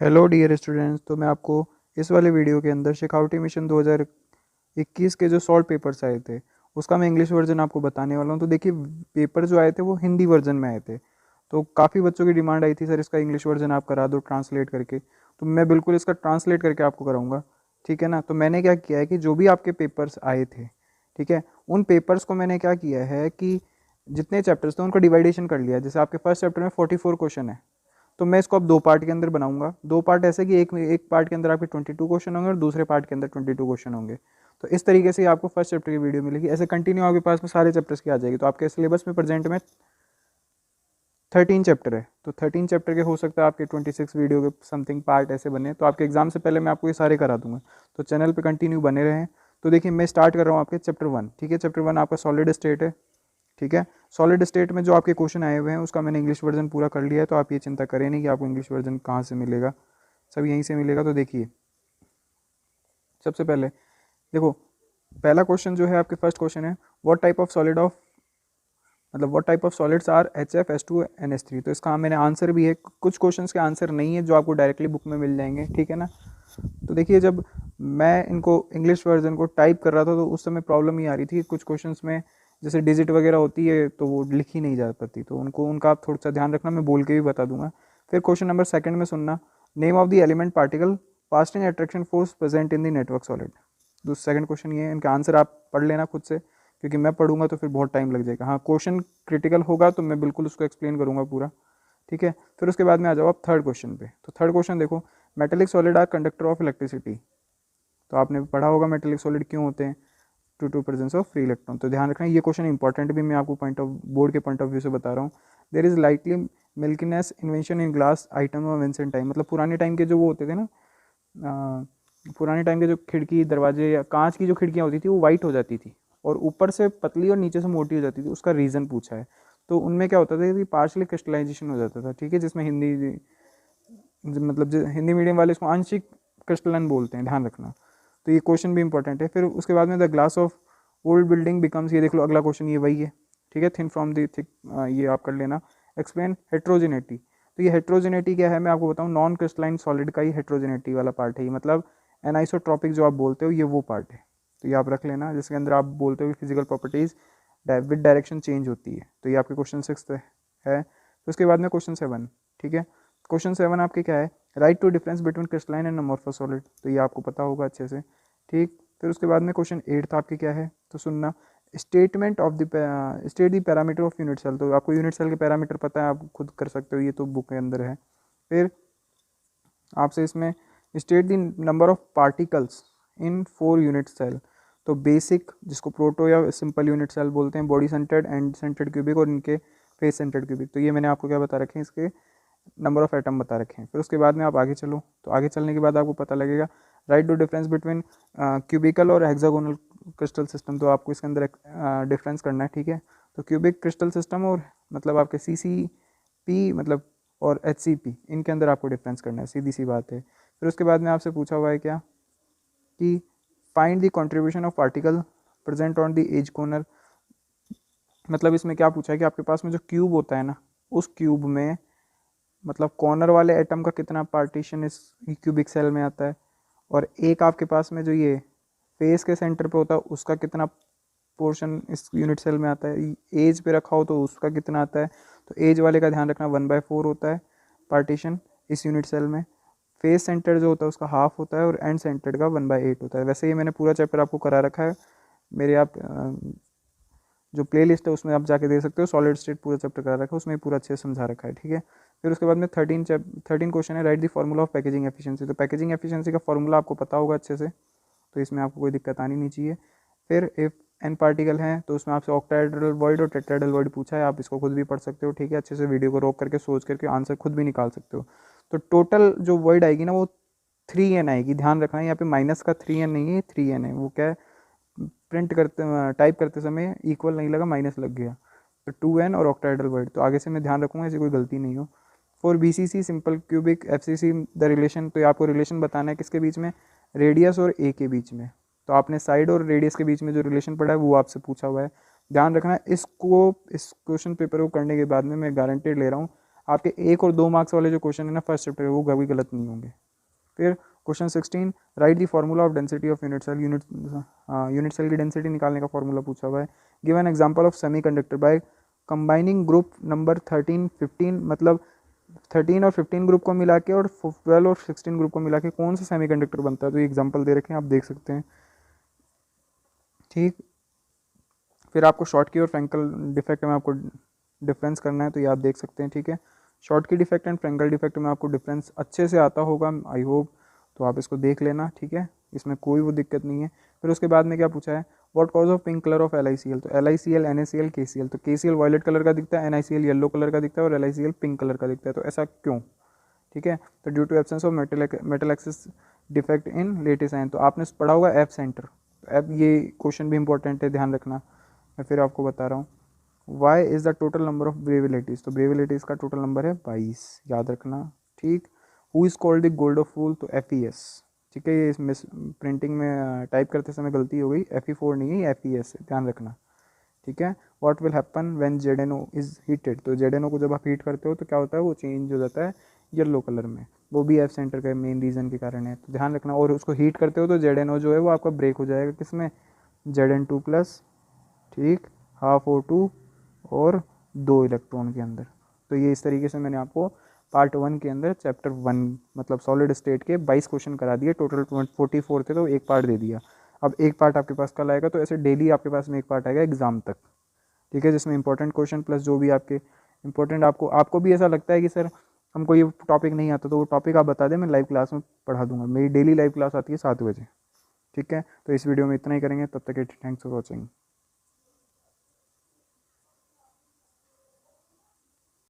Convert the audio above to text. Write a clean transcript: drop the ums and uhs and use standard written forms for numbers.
Hello dear students. तो मैं आपको इस वाले वीडियो के अंदर शेखावटी मिशन 2021 के जो सॉल्व पेपर्स आए थे उसका मैं इंग्लिश वर्जन आपको बताने वाला हूँ। तो देखिए, पेपर जो आए थे वो हिंदी वर्जन में आए थे। तो काफ़ी बच्चों की डिमांड आई थी, सर इसका इंग्लिश वर्जन आप करा दो ट्रांसलेट करके। तो मैं बिल्कुल इसका ट्रांसलेट करके आपको कराऊंगा, ठीक है ना। तो मैंने क्या किया है कि जो भी आपके पेपर्स आए थे, ठीक है, उन पेपर्स को मैंने क्या किया है कि जितने चैप्टर्स थे उनको डिवाइडेशन कर लिया है। जैसे आपके फर्स्ट चैप्टर में 44 क्वेश्चन है, तो मैं इसको अब दो पार्ट के अंदर बनाऊंगा। दो पार्ट ऐसे कि एक पार्ट के अंदर आपके 22 क्वेश्चन होंगे और दूसरे पार्ट के अंदर 22 क्वेश्चन होंगे। तो इस तरीके से आपको फर्स्ट चैप्टर की वीडियो मिलेगी। ऐसे कंटिन्यू आपके पास में सारे चैप्टर्स की आ जाएगी। तो आपके सिलेबस में प्रेजेंट में 13 चैप्टर है, तो 13 चैप्टर के हो सकता है आपके 26 वीडियो के समथिंग पार्ट ऐसे बने। तो आपके एग्जाम से पहले मैं आपको ये सारे करा दूंगा, तो चैनल पे कंटिन्यू बने रहें। तो देखिए, मैं स्टार्ट कर रहा हूँ आपके चैप्टर 1, ठीक है। चैप्टर 1 आपका सॉलिड स्टेट है, ठीक है। सॉलिड स्टेट में जो आपके क्वेश्चन आए हुए हैं उसका मैंने इंग्लिश वर्जन पूरा कर लिया है। तो आप ये चिंता करें नहीं कि आपको इंग्लिश वर्जन कहाँ से मिलेगा, सब यहीं से मिलेगा। तो देखिए, सबसे पहले देखो, पहला क्वेश्चन जो है आपके फर्स्ट क्वेश्चन है, what type of solid of मतलब what type of solids are HF H2NH3। तो इसका मैंने आंसर भी है। कुछ क्वेश्चंस के आंसर नहीं है जो आपको डायरेक्टली बुक में मिल जाएंगे, ठीक है ना। तो देखिए, जब मैं इनको इंग्लिश वर्जन को टाइप कर रहा था तो उस समय प्रॉब्लम ही आ रही थी। कुछ क्वेश्चंस में जैसे डिजिट वगैरह होती है तो वो लिखी नहीं जा पाती, तो उनका आप थोड़ा सा ध्यान रखना, मैं बोल के भी बता दूंगा। फिर क्वेश्चन नंबर सेकंड में सुनना, name of the element particle pasting attraction force present in the network solid. तो सेकंड क्वेश्चन ये है, इनका आंसर आप पढ़ लेना खुद से, क्योंकि मैं पढ़ूंगा तो फिर बहुत टाइम लग जाएगा। हाँ, क्वेश्चन क्रिटिकल होगा तो मैं बिल्कुल उसको एक्सप्लेन करूंगा पूरा, ठीक है। फिर उसके बाद में आ जाओ आप थर्ड क्वेश्चन पे। तो थर्ड क्वेश्चन देखो, metallic solid are conductor of electricity. तो आपने पढ़ा होगा मेटेलिक सॉलिड क्यों होते हैं, to presence of free electron. तो ध्यान रखना, ये क्वेश्चन इंपॉर्टेंट भी मैं आपको बोर्ड के पॉइंट ऑफ व्यू से बता रहा हूँ। There is lightly milkiness invention in glass item of ancient time. मतलब पुराने टाइम के जो वो होते थे ना, पुराने टाइम के जो खिड़की दरवाजे या कांच की जो खिड़कियाँ होती थी वो वाइट हो जाती थी और ऊपर से पतली और नीचे से मोटी हो जाती थी। उसका रीज़न पूछा है। तो उनमें क्या होता था कि पार्शली क्रिस्टलाइजेशन हो जाता था, ठीक है, जिसमें हिंदी मीडियम वाले इसको आंशिक क्रिस्टलन बोलते हैं, ध्यान रखना। तो ये क्वेश्चन भी इंपॉर्टेंट है। फिर उसके बाद में the glass of old building becomes, ये देख लो अगला क्वेश्चन ये वही है, ठीक है। थिन फ्रॉम द थिक, ये आप कर लेना। Explain heterogeneity. तो ये हेट्रोजिनिटी क्या है मैं आपको बताऊँ, नॉन क्रिस्टलाइन सॉलिड का ही हेट्रोजिनिटी वाला पार्ट है ये। मतलब एनाइसोट्रॉपिक जो आप बोलते हो ये वो पार्ट है। तो ये आप रख लेना, जिसके अंदर आप बोलते हो physical properties with direction change होती है। तो ये आपके क्वेश्चन 6 है। तो उसके बाद में क्वेश्चन 7, ठीक है। क्वेश्चन 7 आपके क्या है, write to difference between crystalline and amorphous solid. तो ये आपको पता होगा अच्छे से, ठीक। फिर उसके बाद में क्वेश्चन 8 आपके क्या है, तो सुनना, statement of the state the parameter of unit cell. तो आपको यूनिट सेल के पैरामीटर पता है, आप खुद कर सकते हो, ये तो बुक के अंदर है। फिर आपसे इसमें state the number of particles in 4 unit cell. तो बेसिक, जिसको प्रोटो या सिंपल यूनिट सेल बोलते हैं, body centred, end centred cubic और इनके फेस सेंटर्ड क्यूबिक। तो ये मैंने आपको क्या बता रखे हैं, इसके नंबर ऑफ एटम बता रखे हैं। फिर उसके बाद में आप आगे चलो, तो आगे चलने के बाद आपको पता लगेगा write to difference between cubical और हेक्सागोनल क्रिस्टल सिस्टम। तो आपको इसके अंदर डिफरेंस करना है, ठीक है। तो क्यूबिक क्रिस्टल सिस्टम और मतलब आपके CCP मतलब और HCP, इनके अंदर आपको डिफरेंस करना है, सीधी सी बात है। फिर उसके बाद में आपसे पूछा हुआ है क्या कि find the contribution of particle present on the edge corner. मतलब इसमें क्या पूछा है कि आपके पास में जो क्यूब होता है ना, उस क्यूब में मतलब कॉर्नर वाले एटम का कितना पार्टीशन इस क्यूबिक सेल में आता है, और एक आपके पास में जो ये फेस के सेंटर पे होता है उसका कितना पोर्शन इस यूनिट सेल में आता है। एज पे रखा हो तो उसका कितना आता है। तो एज वाले का ध्यान रखना, 1/4 होता है पार्टीशन इस यूनिट सेल में। फेस सेंटर जो होता है उसका हाफ होता है और एंड सेंटर का 1/8 होता है। वैसे ये मैंने पूरा चैप्टर आपको करा रखा है मेरे, आप जो प्ले लिस्ट है उसमें आप जाके देख सकते हो। सॉलिड स्टेट पूरा चैप्टर करा रखा है, उसमें पूरा अच्छे से समझा रखा है, ठीक है। फिर उसके बाद में 13 क्वेश्चन है, right the formula of packaging efficiency. तो पैकेजिंग एफिशिएंसी का फॉर्मूला आपको पता होगा अच्छे से, तो इसमें आपको कोई दिक्कत आनी नहीं चाहिए। फिर इफ n पार्टिकल हैं तो उसमें आपसे ऑक्टाहेड्रल वॉइड और टेट्राहेड्रल वॉइड पूछा है, आप इसको खुद भी पढ़ सकते हो, ठीक है। अच्छे से वीडियो को रोक करके सोच करके आंसर खुद भी निकाल सकते हो। तो टोटल जो वॉइड आएगी ना वो 3n आएगी, ध्यान रखना। यहाँ पे माइनस का 3n नहीं है, 3n है। वो क्या है, प्रिंट करते टाइप करते समय इक्वल नहीं लगा, माइनस लग गया। तो 2n और ऑक्टाहेड्रल वर्ड, तो आगे से मैं ध्यान रखूँगा ऐसी कोई गलती नहीं हो। For BCC simple cubic FCC the relation, तो आपको रिलेशन बताना है किसके बीच में, रेडियस और ए के बीच में। तो आपने साइड और रेडियस के बीच में जो रिलेशन पढ़ा है वो आपसे पूछा हुआ है, ध्यान रखना। इस क्वेश्चन पेपर को करने के बाद में मैं गारंटी ले रहा हूँ आपके 1 और 2 मार्क्स वाले जो क्वेश्चन है ना फर्स्ट चैप्टर वो कभी गलत नहीं होंगे। फिर question 16, write the formula of density of unit cell. Unit cell की डेंसिटी निकालने का फार्मूला पूछा हुआ है। Give an example of semiconductor by combining group number 13 15, मतलब 13 और 15 ग्रुप को मिला के और 12 और 16 ग्रुप को मिला के कौन सा सेमीकंडक्टर बनता है। तो ये एग्जांपल दे रखे हैं, आप देख सकते हैं। ठीक, फिर आपको शॉर्ट की और फ्रैंकल डिफेक्ट में आपको डिफरेंस करना है, तो ये आप देख सकते हैं। ठीक है, शॉर्ट की डिफेक्ट एंड फ्रैंकल डिफेक्ट में आपको डिफरेंस अच्छे से आता होगा, आई होप, तो आप इसको देख लेना। ठीक है, इसमें कोई वो दिक्कत नहीं है। फिर उसके बाद में क्या पूछा है, what cause of pink colour of LICL। तो LICL, NaCl, KCl, तो KCl वायलेट कलर का दिखता है, NaCl येलो कलर का दिखता है और LICL पिंक कलर का दिखता है, तो ऐसा क्यों। ठीक है, तो due to absence of metal excess defect in lattice ion. तो आपने पढ़ा होगा एफ सेंटर, तो एफ, ये क्वेश्चन भी इंपॉर्टेंट है, ध्यान रखना। मैं फिर आपको बता रहा हूँ, why is the total number of bravilities. तो ब्रेविलिटीज़ का टोटल नंबर है 22, याद रखना। ठीक, who is called the gold of fool. तो FES। ठीक है, ये इस मिस प्रिंटिंग में टाइप करते समय गलती हो गई, FE4 नहीं है, FES है, ध्यान रखना। ठीक है, what will happen when ZNO is heated. तो ZNO को जब आप हीट करते हो तो क्या होता है, वो चेंज हो जाता है येलो कलर में, वो भी एफ सेंटर का मेन रीज़न के कारण है, तो ध्यान रखना। और उसको हीट करते हो तो ZNO जो है वो आपका ब्रेक हो जाएगा किसमें, Zn2+। ठीक, हाफ O2 और 2 इलेक्ट्रॉन के अंदर। तो ये इस तरीके से मैंने आपको पार्ट 1 के अंदर चैप्टर 1 मतलब सॉलिड स्टेट के 22 क्वेश्चन करा दिए, टोटल 44 थे, तो एक पार्ट दे दिया। अब एक पार्ट आपके पास कल आएगा, तो ऐसे डेली आपके पास में एक पार्ट आएगा एग्जाम तक। ठीक है, जिसमें इंपॉर्टेंट क्वेश्चन प्लस जो भी आपके इंपॉर्टेंट, आपको भी ऐसा लगता है कि सर हमको ये टॉपिक नहीं आता, तो वो टॉपिक आप बता दें, मैं लाइव क्लास में पढ़ा दूंगा। मेरी डेली लाइव क्लास आती है 7 बजे। ठीक है, तो इस वीडियो में इतना ही करेंगे, तब तक थैंक्स फॉर वॉचिंग।